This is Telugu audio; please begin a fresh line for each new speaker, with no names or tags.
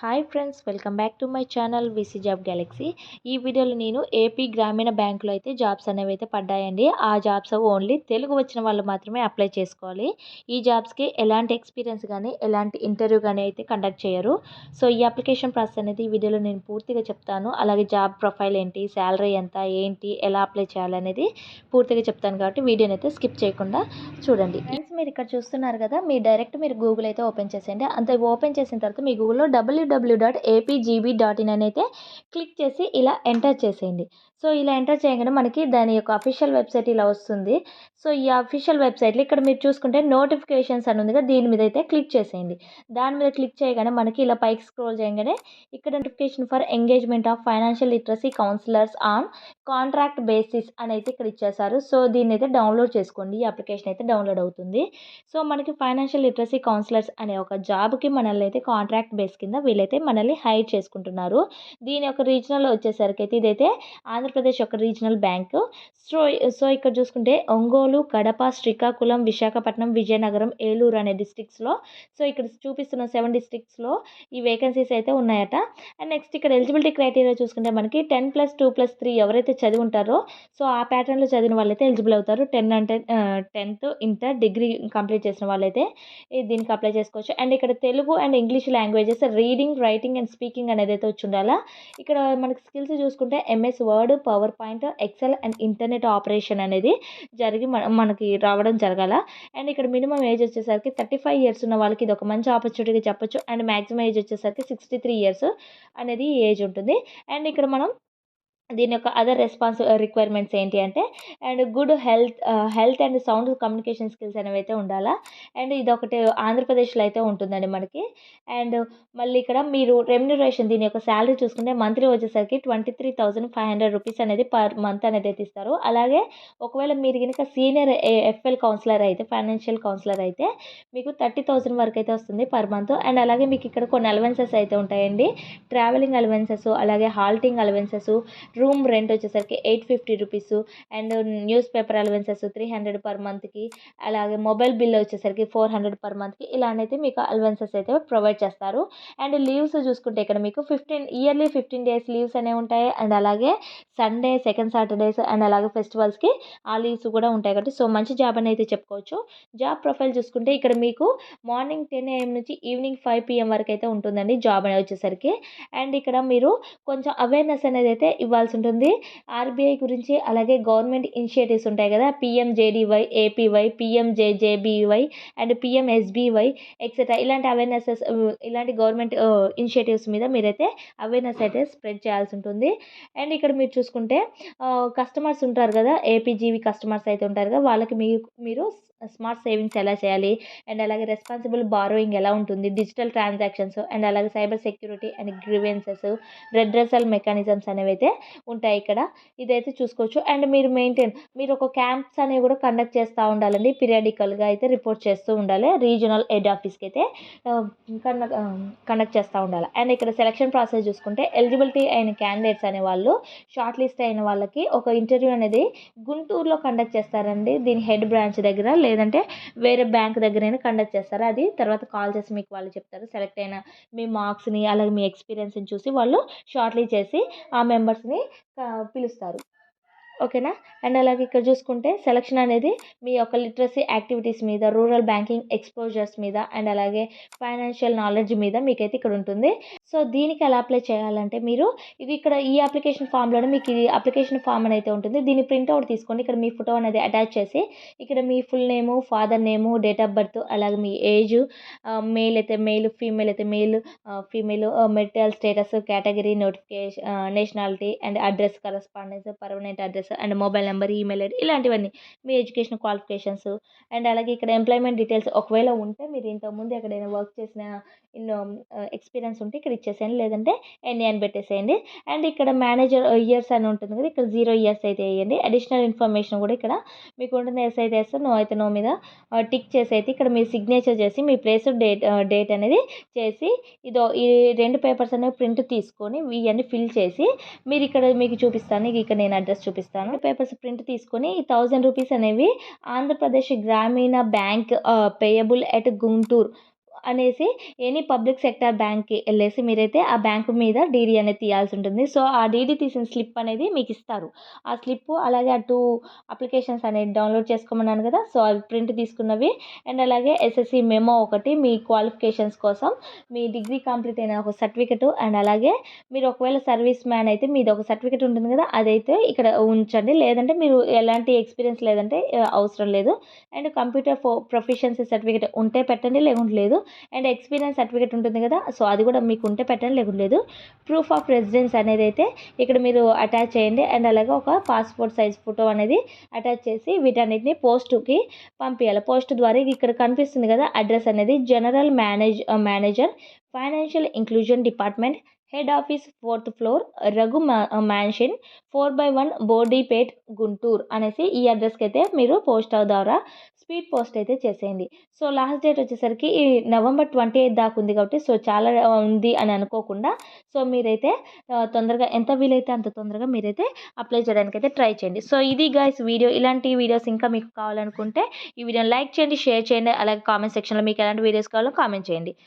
Hi friends, welcome back to my channel VC job Galaxy. ఈ వీడియోలో నేను ఏపీ గ్రామీణ బ్యాంకులో అయితే జాబ్స్ అనేవి అయితే పడ్డాయండి. ఆ జాబ్స్ ఓన్లీ తెలుగు వచ్చిన వాళ్ళు మాత్రమే అప్లై చేసుకోవాలి. ఈ జాబ్స్కి ఎలాంటి ఎక్స్పీరియన్స్ కానీ ఎలాంటి ఇంటర్వ్యూ కానీ అయితే కండక్ట్ చేయరు. సో ఈ అప్లికేషన్ ప్రాసెస్ అనేది ఈ వీడియోలో నేను పూర్తిగా చెప్తాను. అలాగే జాబ్ ప్రొఫైల్ ఏంటి, శాలరీ ఎంత, ఏంటి, ఎలా అప్లై చేయాలనేది పూర్తిగా చెప్తాను. కాబట్టి వీడియోని అయితే స్కిప్ చేయకుండా చూడండి. ఫ్రెండ్స్, మీరు ఇక్కడ చూస్తున్నారు కదా, మీరు గూగుల్ అయితే ఓపెన్ చేసేయండి. అంత ఓపెన్ చేసిన తర్వాత మీ గూగుల్లో www.apgb.in అని అయితే క్లిక్ చేసి ఇలా ఎంటర్ చేసేయండి. సో ఇలా ఎంటర్ చేయగానే మనకి దాని యొక్క అఫీషియల్ వెబ్సైట్ ఇలా వస్తుంది. సో ఈ అఫీషియల్ వెబ్సైట్లో ఇక్కడ మీరు చూసుకుంటే నోటిఫికేషన్స్ అని ఉంది కదా, దీని మీద అయితే క్లిక్ చేసేయండి. దాని మీద క్లిక్ చేయగానే మనకి ఇలా పైకి స్క్రోల్ చేయగానే ఇక్కడ notification for engagement of financial literacy counsellors on contract basis అని అయితే ఇక్కడ ఇచ్చేసారు. సో దీన్ని అయితే డౌన్లోడ్ చేసుకోండి. ఈ అప్లికేషన్ అయితే డౌన్లోడ్ అవుతుంది. సో మనకి ఫైనాన్షియల్ లిటరసీ కౌన్సిలర్స్ అనే ఒక జాబ్కి మనల్ని అయితే కాంట్రాక్ట్ బేస్ కింద వీళ్ళైతే మనల్ని హైర్ చేసుకుంటున్నారు. దీని యొక్క రీజనల్ వచ్చేసరికి అయితే ఇదైతే ఆంధ్రప్రదేశ్ యొక్క రీజనల్ బ్యాంకు. సో సో ఇక్కడ చూసుకుంటే ఒంగోలు, కడప, శ్రీకాకుళం, విశాఖపట్నం, విజయనగరం, ఏలూరు అనే డిస్ట్రిక్ట్స్లో, సో ఇక్కడ చూపిస్తున్న 7 డిస్ట్రిక్ట్స్లో ఈ వేకెన్సీస్ అయితే ఉన్నాయట. అండ్ నెక్స్ట్ ఇక్కడ ఎలిజిబిలిటీ క్రైటీరియా చూసుకుంటే మనకి 10+2+3 ఎవరైతే చదివి ఉంటారో సో ఆ ప్యాటర్న్లో చదివిన వాళ్ళైతే ఎలిజిబుల్ అవుతారు. 10 అంటే 10th ఇంటర్ డిగ్రీ కంప్లీట్ చేసిన వాళ్ళైతే దీనికి అప్లై చేసుకోవచ్చు. అండ్ ఇక్కడ Telugu and English languages reading, writing and speaking అనేది అయితే వచ్చి ఉండాలా. ఇక్కడ మనకి స్కిల్స్ చూసుకుంటే MS Word, PowerPoint, Excel and internet operation అనేది మనకి రావడం జరగాల. అండ్ ఇక్కడ మినిమం ఏజ్ వచ్చేసరికి 35 ఇయర్స్ ఉన్న వాళ్ళకి ఇది ఒక మంచి ఆపర్చునిటీగా చెప్పొచ్చు. అండ్ మ్యాక్సిమం ఏజ్ వచ్చేసరికి 63 ఇయర్స్ అనేది ఏజ్ ఉంటుంది. అండ్ ఇక్కడ మనం దీని యొక్క అదర్ రిక్వైర్మెంట్స్ ఏంటి అంటే and good health and sound communication skills అనేవి అయితే ఉండాలా. అండ్ ఇది ఒకటి ఆంధ్రప్రదేశ్లో అయితే ఉంటుందండి మనకి. అండ్ మళ్ళీ ఇక్కడ మీరు రెమ్యునరేషన్ దీని యొక్క శాలరీ చూసుకుంటే మంత్లీ వచ్చేసరికి 23,500 రూపీస్ అనేది పర్ మంత్ అనేది అయితే ఇస్తారు. అలాగే ఒకవేళ మీరు కనుక సీనియర్ ఎఫ్ఎల్ కౌన్సిలర్ అయితే, ఫైనాన్షియల్ కౌన్సిలర్ అయితే మీకు 30,000 వరకు అయితే వస్తుంది పర్ మంత్. అండ్ అలాగే మీకు ఇక్కడ కొన్ని అలవెన్సెస్ అయితే ఉంటాయండి. ట్రావెలింగ్ అలవెన్సెస్, అలాగే హాల్టింగ్ అలవెన్సెస్, రూమ్ రెంట్ వచ్చేసరికి 850 rupees. And news paper allowances 300 per మంత్కి. అలాగే మొబైల్ బిల్ వచ్చేసరికి 400 పర్ మంత్కి. ఇలానైతే మీకు అలవెన్సెస్ అయితే ప్రొవైడ్ చేస్తారు. అండ్ లీవ్స్ చూసుకుంటే ఇక్కడ మీకు ఇయర్లీ 15 డేస్ లీవ్స్ అనేవి ఉంటాయి. అండ్ అలాగే సండే, సెకండ్ సాటర్డేస్ అండ్ అలాగే ఫెస్టివల్స్కి ఆ లీవ్స్ కూడా ఉంటాయి. కాబట్టి సో మంచి జాబ్ అని అయితే చెప్పుకోవచ్చు. జాబ్ ప్రొఫైల్ చూసుకుంటే ఇక్కడ మీకు మార్నింగ్ 10 AM నుంచి ఈవినింగ్ 5 PM వరకు అయితే ఉంటుందండి జాబ్ అనేది వచ్చేసరికి. అండ్ ఇక్కడ మీరు కొంచెం అవేర్నెస్ అనేది అయితే ఇవ్వాల్సి ఉంటుంది ఆర్బీఐ గురించి. అలాగే గవర్నమెంట్ ఇనిషియేటివ్స్ ఉంటాయి కదా, PMJDY, APY, PMJJBY and PMSBY etcetera. ఇలాంటి గవర్నమెంట్ ఇనిషియేటివ్స్ మీద మీరైతే అవేర్నెస్ అయితే స్ప్రెడ్ చేయాల్సి ఉంటుంది. అండ్ ఇక్కడ మీరు చూసుకుంటే కస్టమర్స్ ఉంటారు కదా, ఏపీజీవి కస్టమర్స్ అయితే ఉంటారు కదా, వాళ్ళకి మీరు స్మార్ట్ సేవింగ్స్ ఎలా చేయాలి, అండ్ అలాగే రెస్పాన్సిబుల్ బారోయింగ్ ఎలా ఉంటుంది, డిజిటల్ ట్రాన్సాక్షన్స్ అండ్ అలాగే cyber security and grievances, redressal mechanisms అనేవి అయితే ఉంటాయి ఇక్కడ. ఇదైతే చూసుకోవచ్చు. అండ్ మీరు ఒక క్యాంప్స్ అనేవి కూడా కండక్ట్ చేస్తూ ఉండాలండి. పీరియాడికల్గా అయితే రిపోర్ట్ చేస్తూ ఉండాలి. రీజనల్ హెడ్ ఆఫీస్కి అయితే కండక్ట్ చేస్తూ ఉండాలి. అండ్ ఇక్కడ సెలక్షన్ ప్రాసెస్ చూసుకుంటే ఎలిజిబిలిటీ అయిన క్యాండిడేట్స్ అనే వాళ్ళు షార్ట్ లిస్ట్ అయిన వాళ్ళకి ఒక ఇంటర్వ్యూ అనేది గుంటూరులో కండక్ట్ చేస్తారండి. దీని హెడ్ బ్రాంచ్ దగ్గర, లేదంటే వేరే బ్యాంక్ దగ్గరైనా కండక్ట్ చేస్తారు. అది తర్వాత కాల్ చేసి మీకు వాళ్ళు చెప్తారు. సెలెక్ట్ అయిన మీ మార్క్స్ని అలాగే మీ ఎక్స్పీరియన్స్ని చూసి వాళ్ళు షార్ట్ లిస్ట్ చేసి ఆ మెంబర్స్ని పిలుస్తారు. ఓకేనా. అండ్ అలాగే ఇక్కడ చూసుకుంటే సెలక్షన్ అనేది మీ యొక్క లిటరసీ యాక్టివిటీస్ మీద, రూరల్ బ్యాంకింగ్ ఎక్స్పోజర్స్ మీద అండ్ అలాగే ఫైనాన్షియల్ నాలెడ్జ్ మీద మీకైతే ఇక్కడ ఉంటుంది. సో దీనికి ఎలా అప్లై చేయాలంటే మీరు ఇది ఇక్కడ ఈ అప్లికేషన్ ఫామ్లోనే మీకు ఇది అప్లికేషన్ ఫామ్ అని అయితే ఉంటుంది. దీన్ని ప్రింట్అవుట్ తీసుకొని ఇక్కడ మీ ఫోటో అనేది అటాచ్ చేసి ఇక్కడ మీ full name, father name, date of birth, అలాగే మీ ఏజ్, మేల్ అయితే మేల్, ఫీమేల్ అయితే male, female, marital status, category, notification, nationality and address correspondence, permanent address and mobile number, email ID ఇలాంటివన్నీ, మీ ఎడ్యుకేషన్ క్వాలిఫికేషన్స్. అండ్ అలాగే ఇక్కడ ఎంప్లాయ్మెంట్ డీటెయిల్స్ ఒకవేళ ఉంటే మీరు ఇంతకుముందు ఎక్కడైనా వర్క్ చేసిన ఎక్స్పీరియన్స్ ఉంటే ఇక్కడ ఇచ్చేసేయండి, లేదంటే ఎన్ని అని పెట్టేసేయండి. అండ్ ఇక్కడ మేనేజర్ ఇయర్స్ అని ఉంటుంది కదా, ఇక్కడ 0 years అయితే వేయండి. అడిషనల్ ఇన్ఫర్మేషన్ కూడా ఇక్కడ మీకు ఉంటుంది. ఎస్ అయితే ఎస్, నో అయితే నో మీద టిక్ చేసి అయితే ఇక్కడ మీ సిగ్నేచర్ చేసి మీ ప్లేస్, డేట్ అనేది చేసి ఈ 2 పేపర్స్ అనేవి ప్రింట్ తీసుకొని ఇవన్నీ ఫిల్ చేసి మీరు ఇక్కడ మీకు చూపిస్తాను. ఇక్కడ నేను అడ్రస్ చూపిస్తాను. పేపర్స్ ప్రింట్ తీసుకొని ఈ 1000 రూపీస్ అనేవి ఆంధ్రప్రదేశ్ గ్రామీణ బ్యాంక్ పేయబుల్ ఎట్ గుంటూరు అనేసి ఎనీ పబ్లిక్ సెక్టార్ బ్యాంక్‌కి ఎళ్ళేసి మీరైతే ఆ బ్యాంకు మీద డీడీ అనేది తీయాల్సి ఉంటుంది. సో, ఆ డీడీ తీసిన స్లిప్ అనేది మీకిస్తారు. ఆ స్లిప్పు అలాగే ఆ 2 అప్లికేషన్స్ అనేది డౌన్‌లోడ్ చేసుకోమన్నాను కదా! సో, అవి ప్రింట్ తీసుకున్నవి అండ్ అలాగే ఎస్ఎస్‌సి మెమో ఒకటి మీ క్వాలిఫికేషన్స్ కోసం మీ డిగ్రీ కంప్లీట్ అయిన ఒక సర్టిఫికేటు అండ్ అలాగే మీరు ఒకవేళ సర్వీస్ మ్యాన్ అయితే మీదొక సర్టిఫికేట్ ఉంటుంది కదా! అదైతే ఇక్కడ ఉంచండి. లేదంటే మీరు ఎలాంటి ఎక్స్‌పీరియన్స్ లేదంటే అవసరం లేదు. అండ్ కంప్యూటర్ ప్రొఫిషియన్సీ సర్టిఫికేట్ ఉంటే పెట్టండి. లేకుంటే లేదు. అండ్ ఎక్స్పీరియన్స్ సర్టిఫికేట్ ఉంటుంది కదా! సో, అది కూడా మీకు ఉంటే పెట్టండి. లేకుంటే లేదు. ప్రూఫ్ ఆఫ్ రెసిడెన్స్ అనేదైతే ఇక్కడ మీరు అటాచ్ చేయండి. అండ్ అలాగే ఒక పాస్‌పోర్ట్ సైజ్ ఫోటో అనేది అటాచ్ చేసి వీటన్నిటిని పోస్ట్‌కి పంపియాలి. పోస్ట్ ద్వారా ఇక్కడ కనిపిస్తుంది కదా! అడ్రస్ అనేది general manager financial inclusion department head office 4th floor Raghu mansion 4/1 Brodipet Guntur అనేసి ఈ అడ్రస్‌కైతే మీరు పోస్ట్ ద్వారా స్పీడ్ పోస్ట్ అయితే చేసేయండి. సో, లాస్ట్ డేట్ వచ్చేసరికి ఈ నవంబర్ 28 దాకా ఉంది కాబట్టి సో, చాలా ఉంది అని అనుకోకుండా సో, మీరైతే తొందరగా ఎంత వీలైతే అంత తొందరగా మీరైతే అప్లై చేయడానికైతే ట్రై చేయండి. సో, ఇది గైస్ వీడియో. ఇలాంటి వీడియోస్ ఇంకా మీకు కావాలనుకుంటే ఈ వీడియోని లైక్ చేయండి, షేర్ చేయండి. అలాగే కామెంట్ సెక్షన్‌లో మీకు ఎలాంటి వీడియోస్ కావాలో కామెంట్ చేయండి.